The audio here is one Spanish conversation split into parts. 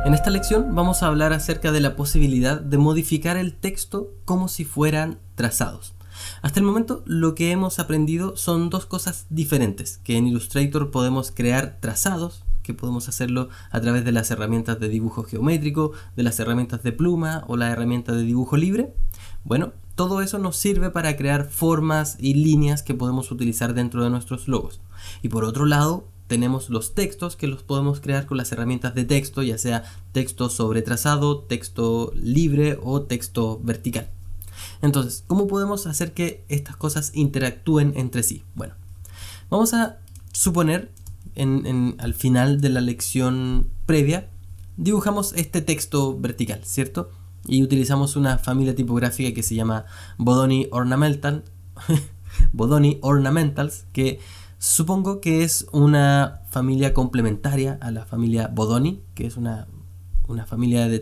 En esta lección vamos a hablar acerca de la posibilidad de modificar el texto como si fueran trazados. Hasta el momento lo que hemos aprendido son dos cosas diferentes, que en Illustrator podemos crear trazados, que podemos hacerlo a través de las herramientas de dibujo geométrico, de las herramientas de pluma o la herramienta de dibujo libre. Bueno, todo eso nos sirve para crear formas y líneas que podemos utilizar dentro de nuestros logos. Y por otro lado, tenemos los textos que los podemos crear con las herramientas de texto, ya sea texto sobre trazado, texto libre o texto vertical. Entonces, ¿cómo podemos hacer que estas cosas interactúen entre sí? Bueno, vamos a suponer al final de la lección previa, dibujamos este texto vertical, ¿cierto? Y utilizamos una familia tipográfica que se llama Bodoni Ornamentals, que supongo que es una familia complementaria a la familia Bodoni, que es una familia de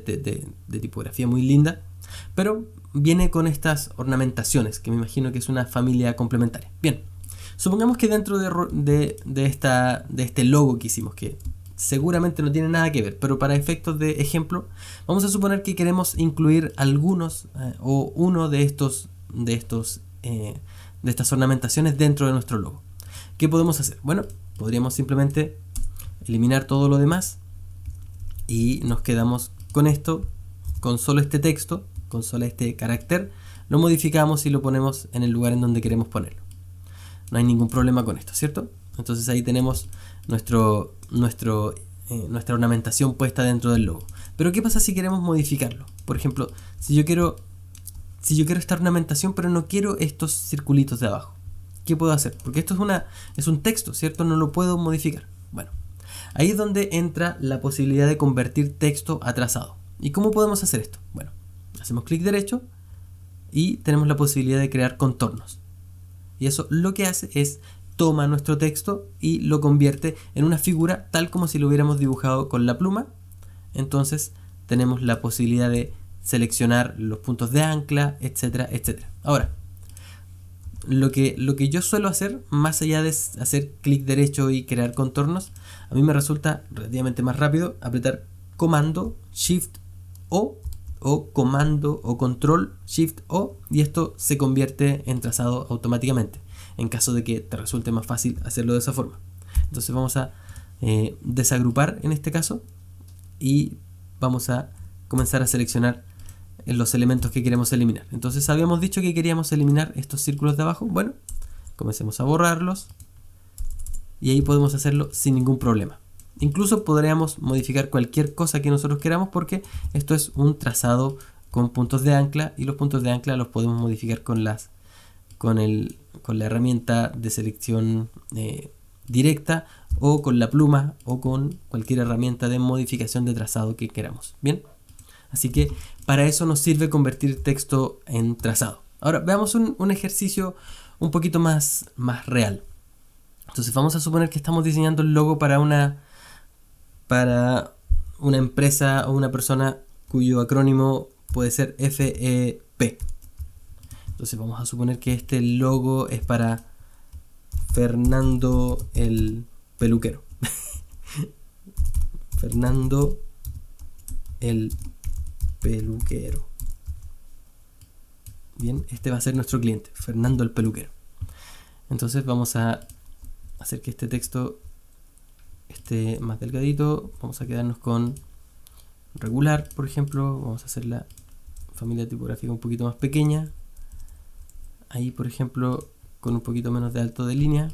tipografía muy linda, pero viene con estas ornamentaciones, que me imagino que es una familia complementaria. Bien, supongamos que dentro de este logo que hicimos, que seguramente no tiene nada que ver, pero para efectos de ejemplo, vamos a suponer que queremos incluir algunos o uno de estas ornamentaciones dentro de nuestro logo. ¿Qué podemos hacer? Bueno, podríamos simplemente eliminar todo lo demás y nos quedamos con esto, con solo este texto, con solo este carácter, lo modificamos y lo ponemos en el lugar en donde queremos ponerlo. No hay ningún problema con esto, ¿cierto? Entonces ahí tenemos nuestra ornamentación puesta dentro del logo. Pero ¿qué pasa si queremos modificarlo? Por ejemplo, si yo quiero esta ornamentación pero no quiero estos circulitos de abajo, ¿qué puedo hacer? Porque esto es un texto, ¿cierto? No lo puedo modificar. Bueno, ahí es donde entra la posibilidad de convertir texto a trazado. ¿Y cómo podemos hacer esto? Bueno, hacemos clic derecho y tenemos la posibilidad de crear contornos. Y eso lo que hace es toma nuestro texto y lo convierte en una figura tal como si lo hubiéramos dibujado con la pluma. Entonces tenemos la posibilidad de seleccionar los puntos de ancla, etcétera, etcétera. Ahora, lo que yo suelo hacer, más allá de hacer clic derecho y crear contornos, a mí me resulta relativamente más rápido apretar comando, shift o comando o control, shift o, y esto se convierte en trazado automáticamente, en caso de que te resulte más fácil hacerlo de esa forma. Entonces vamos a desagrupar en este caso y vamos a comenzar a seleccionar los elementos que queremos eliminar. Entonces habíamos dicho que queríamos eliminar estos círculos de abajo. Bueno, comencemos a borrarlos y ahí podemos hacerlo sin ningún problema. Incluso podríamos modificar cualquier cosa que nosotros queramos, porque esto es un trazado con puntos de ancla y los puntos de ancla los podemos modificar con la herramienta de selección directa, o con la pluma, o con cualquier herramienta de modificación de trazado que queramos. Bien, así que para eso nos sirve convertir texto en trazado. Ahora veamos un ejercicio un poquito más real. Entonces vamos a suponer que estamos diseñando el logo para una empresa o una persona cuyo acrónimo puede ser FEP. Entonces vamos a suponer que este logo es para Fernando el peluquero. Fernando el peluquero. Bien, este va a ser nuestro cliente, Fernando el peluquero. Entonces vamos a hacer que este texto esté más delgadito. Vamos a quedarnos con regular, por ejemplo. Vamos a hacer la familia tipográfica un poquito más pequeña. Ahí, por ejemplo, con un poquito menos de alto de línea.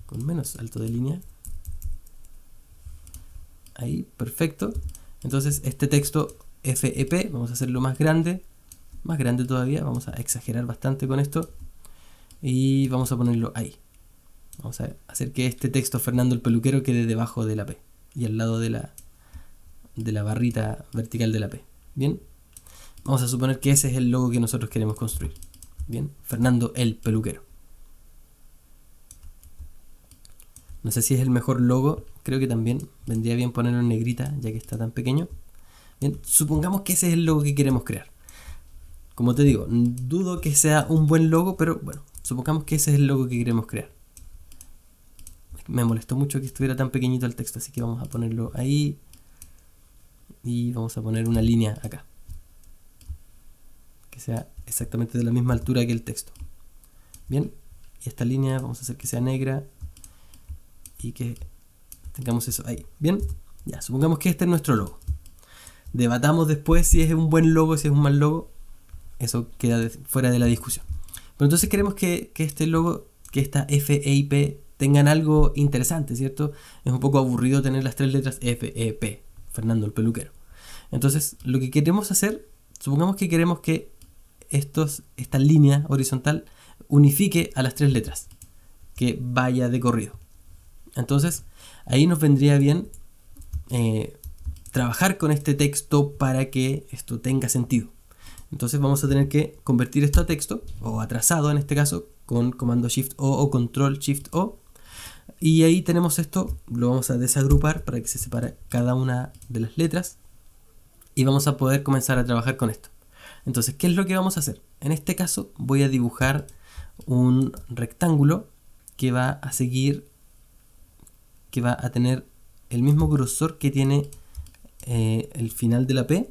Con menos alto de línea. Ahí, perfecto. Entonces este texto FEP vamos a hacerlo más grande todavía. Vamos a exagerar bastante con esto y vamos a ponerlo ahí. Vamos a hacer que este texto Fernando el peluquero quede debajo de la P y al lado de la barrita vertical de la P. Bien, vamos a suponer que ese es el logo que nosotros queremos construir. Bien, Fernando el peluquero. No sé si es el mejor logo, creo que también vendría bien ponerlo en negrita, ya que está tan pequeño. Bien, supongamos que ese es el logo que queremos crear. Como te digo, dudo que sea un buen logo, pero bueno, supongamos que ese es el logo que queremos crear. me molestó mucho que estuviera tan pequeñito el texto, así que vamos a ponerlo ahí y vamos a poner una línea acá que sea exactamente de la misma altura que el texto. Bien, y esta línea vamos a hacer que sea negra y que tengamos eso ahí. Bien, ya, supongamos que este es nuestro logo. Debatamos después si es un buen logo, si es un mal logo. Eso queda fuera de la discusión. Pero entonces queremos que este logo, que esta F, E y P tengan algo interesante, ¿cierto? Es un poco aburrido tener las tres letras F, E, P. Fernando el peluquero. Entonces, lo que queremos hacer, supongamos que queremos que esta línea horizontal unifique a las tres letras, que vaya de corrido. Entonces, ahí nos vendría bien trabajar con este texto para que esto tenga sentido. Entonces vamos a tener que convertir esto a texto, o a trazado en este caso, con comando Shift O Control Shift O. Y ahí tenemos esto, lo vamos a desagrupar para que se separe cada una de las letras. Y vamos a poder comenzar a trabajar con esto. Entonces, ¿qué es lo que vamos a hacer? En este caso voy a dibujar un rectángulo que va a seguir, que va a tener el mismo grosor que tiene el final de la P.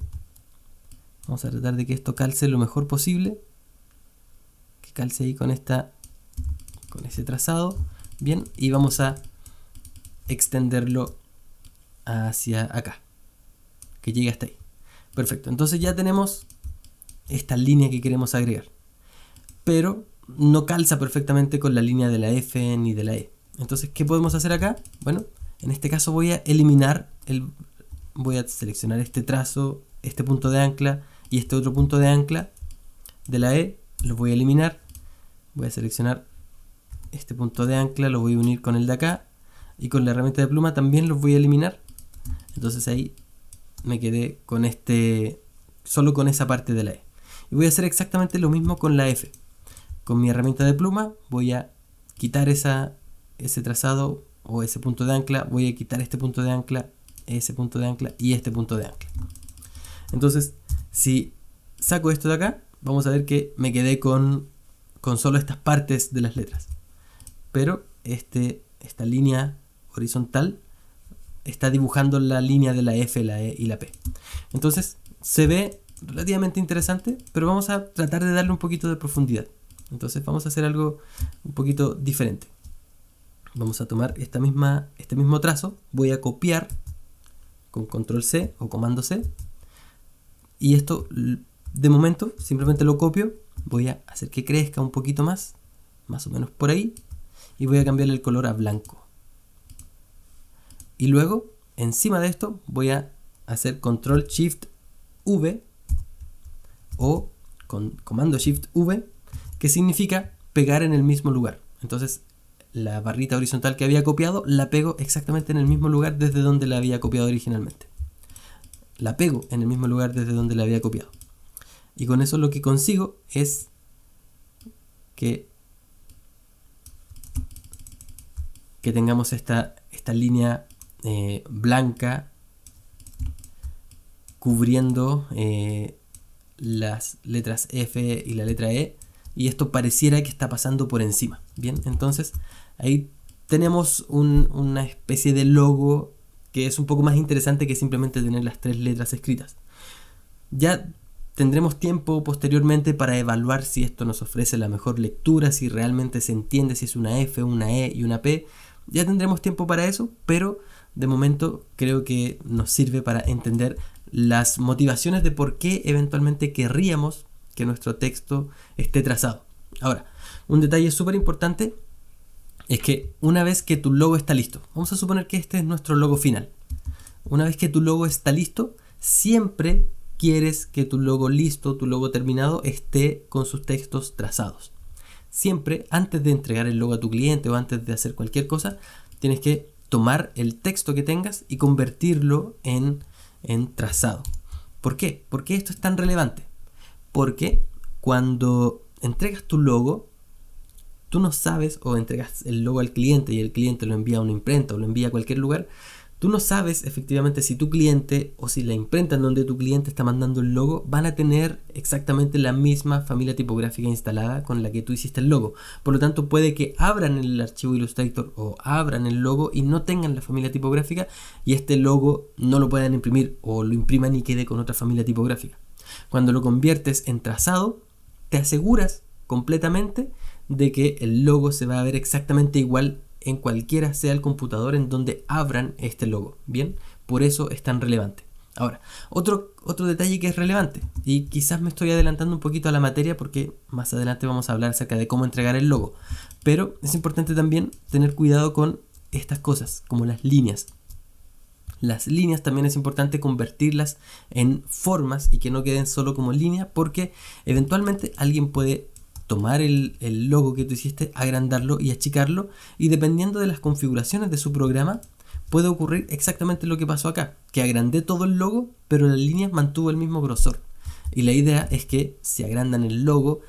Vamos a tratar de que esto calce lo mejor posible, que calce ahí con ese trazado. Bien, y vamos a extenderlo hacia acá, que llegue hasta ahí. Perfecto, entonces ya tenemos esta línea que queremos agregar, pero no calza perfectamente con la línea de la F ni de la E. Entonces, ¿qué podemos hacer acá? Bueno, en este caso voy a eliminar voy a seleccionar este trazo, este punto de ancla y este otro punto de ancla de la E, los voy a eliminar. Voy a seleccionar este punto de ancla, lo voy a unir con el de acá, y con la herramienta de pluma también los voy a eliminar. Entonces ahí me quedé con solo con esa parte de la E. Y voy a hacer exactamente lo mismo con la F. Con mi herramienta de pluma voy a quitar ese trazado o ese punto de ancla, voy a quitar este punto de ancla, ese punto de ancla y este punto de ancla. Entonces, si saco esto de acá, vamos a ver que me quedé con solo estas partes de las letras. Pero esta línea horizontal está dibujando la línea de la F, la E y la P. Entonces, se ve relativamente interesante, pero vamos a tratar de darle un poquito de profundidad. Entonces vamos a hacer algo un poquito diferente. Vamos a tomar este mismo trazo, voy a copiar con control C o comando C, y esto de momento simplemente lo copio, voy a hacer que crezca un poquito más o menos por ahí, y voy a cambiarle el color a blanco. Y luego encima de esto voy a hacer control Shift V o con comando Shift V, que significa pegar en el mismo lugar. Entonces la barrita horizontal que había copiado la pego exactamente en el mismo lugar desde donde la había copiado originalmente. La pego en el mismo lugar desde donde la había copiado. Y con eso lo que consigo es que tengamos esta línea blanca cubriendo las letras F y la letra E, y esto pareciera que está pasando por encima. Bien, entonces ahí tenemos una especie de logo que es un poco más interesante que simplemente tener las tres letras escritas. Ya tendremos tiempo posteriormente para evaluar si esto nos ofrece la mejor lectura, si realmente se entiende si es una F, una E y una P. Ya tendremos tiempo para eso, pero de momento creo que nos sirve para entender las motivaciones de por qué eventualmente querríamos que nuestro texto esté trazado. Ahora, un detalle súper importante es que una vez que tu logo está listo, vamos a suponer que este es nuestro logo final. Una vez que tu logo está listo, siempre quieres que tu logo listo, tu logo terminado, esté con sus textos trazados. Siempre, antes de entregar el logo a tu cliente o antes de hacer cualquier cosa, tienes que tomar el texto que tengas y convertirlo en trazado. ¿Por qué? ¿Por qué esto es tan relevante? Porque cuando entregas tu logo, tú no sabes, o entregas el logo al cliente y el cliente lo envía a una imprenta o lo envía a cualquier lugar, Tú no sabes efectivamente si tu cliente o si la imprenta en donde tu cliente está mandando el logo van a tener exactamente la misma familia tipográfica instalada con la que tú hiciste el logo. Por lo tanto, puede que abran el archivo Illustrator o abran el logo y no tengan la familia tipográfica y este logo no lo puedan imprimir o lo impriman y quede con otra familia tipográfica. Cuando lo conviertes en trazado, te aseguras completamente de que el logo se va a ver exactamente igual en cualquiera sea el computador en donde abran este logo. Bien, por eso es tan relevante. Ahora, otro detalle que es relevante, y quizás me estoy adelantando un poquito a la materia porque más adelante vamos a hablar acerca de cómo entregar el logo, pero es importante también tener cuidado con estas cosas, como las líneas. Las líneas también es importante convertirlas en formas y que no queden solo como línea, porque eventualmente alguien puede tomar el logo que tú hiciste, agrandarlo y achicarlo, y dependiendo de las configuraciones de su programa puede ocurrir exactamente lo que pasó acá, que agrandé todo el logo pero la línea mantuvo el mismo grosor, y la idea es que si agrandan el logo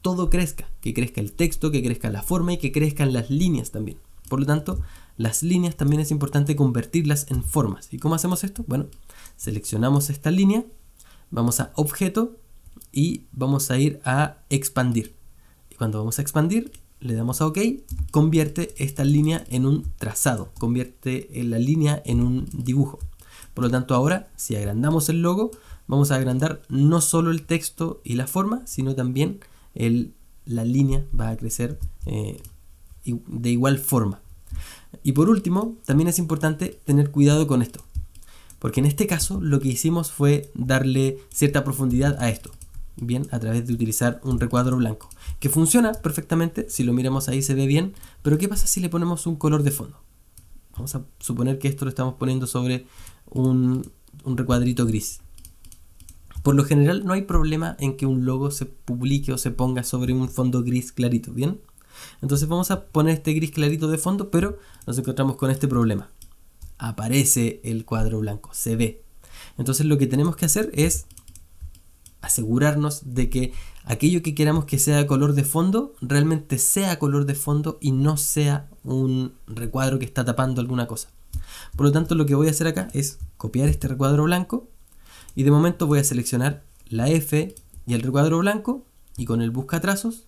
todo crezca, que crezca el texto, que crezca la forma y que crezcan las líneas también. Por lo tanto, las líneas también es importante convertirlas en formas. ¿Y cómo hacemos esto? Bueno, seleccionamos esta línea, vamos a objeto y vamos a ir a expandir. Y cuando vamos a expandir, le damos a OK, convierte esta línea en un trazado, convierte la línea en un dibujo. Por lo tanto, ahora, si agrandamos el logo, vamos a agrandar no solo el texto y la forma, sino también la línea va a crecer de igual forma. Y por último, también es importante tener cuidado con esto, porque en este caso lo que hicimos fue darle cierta profundidad a esto, bien, a través de utilizar un recuadro blanco, que funciona perfectamente, si lo miramos ahí se ve bien, pero ¿qué pasa si le ponemos un color de fondo? Vamos a suponer que esto lo estamos poniendo sobre un recuadrito gris. Por lo general no hay problema en que un logo se publique o se ponga sobre un fondo gris clarito, ¿bien? Entonces vamos a poner este gris clarito de fondo, pero nos encontramos con este problema. Aparece el cuadro blanco, se ve. Entonces lo que tenemos que hacer es asegurarnos de que aquello que queramos que sea color de fondo, realmente sea color de fondo y no sea un recuadro que está tapando alguna cosa. Por lo tanto, lo que voy a hacer acá es copiar este recuadro blanco y de momento voy a seleccionar la F y el recuadro blanco y con el buscatrazos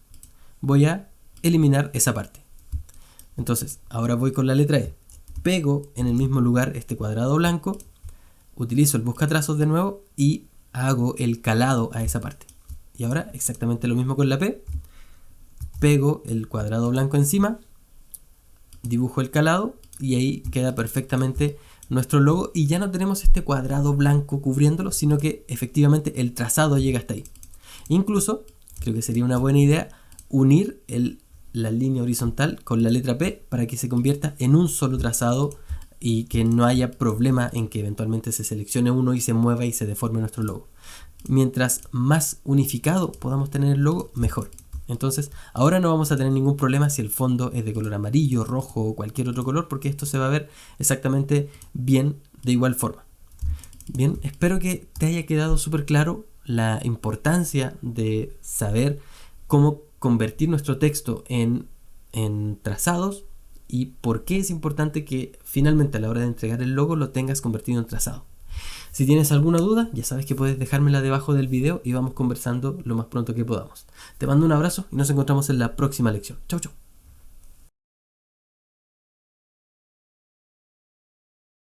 voy a eliminar esa parte. Entonces, ahora voy con la letra E, pego en el mismo lugar este cuadrado blanco, utilizo el buscatrazos de nuevo y hago el calado a esa parte. Y ahora exactamente lo mismo con la P, pego el cuadrado blanco encima, dibujo el calado y ahí queda perfectamente nuestro logo y ya no tenemos este cuadrado blanco cubriéndolo, sino que efectivamente el trazado llega hasta ahí. Incluso, creo que sería una buena idea unir la línea horizontal con la letra P para que se convierta en un solo trazado y que no haya problema en que eventualmente se seleccione uno y se mueva y se deforme nuestro logo. Mientras más unificado podamos tener el logo, mejor. Entonces, ahora no vamos a tener ningún problema si el fondo es de color amarillo, rojo o cualquier otro color, porque esto se va a ver exactamente bien de igual forma. Bien, espero que te haya quedado súper claro la importancia de saber cómo convertir nuestro texto en trazados y por qué es importante que finalmente a la hora de entregar el logo lo tengas convertido en trazado. Si tienes alguna duda, ya sabes que puedes dejármela debajo del video y vamos conversando lo más pronto que podamos. Te mando un abrazo y nos encontramos en la próxima lección. Chau, chau.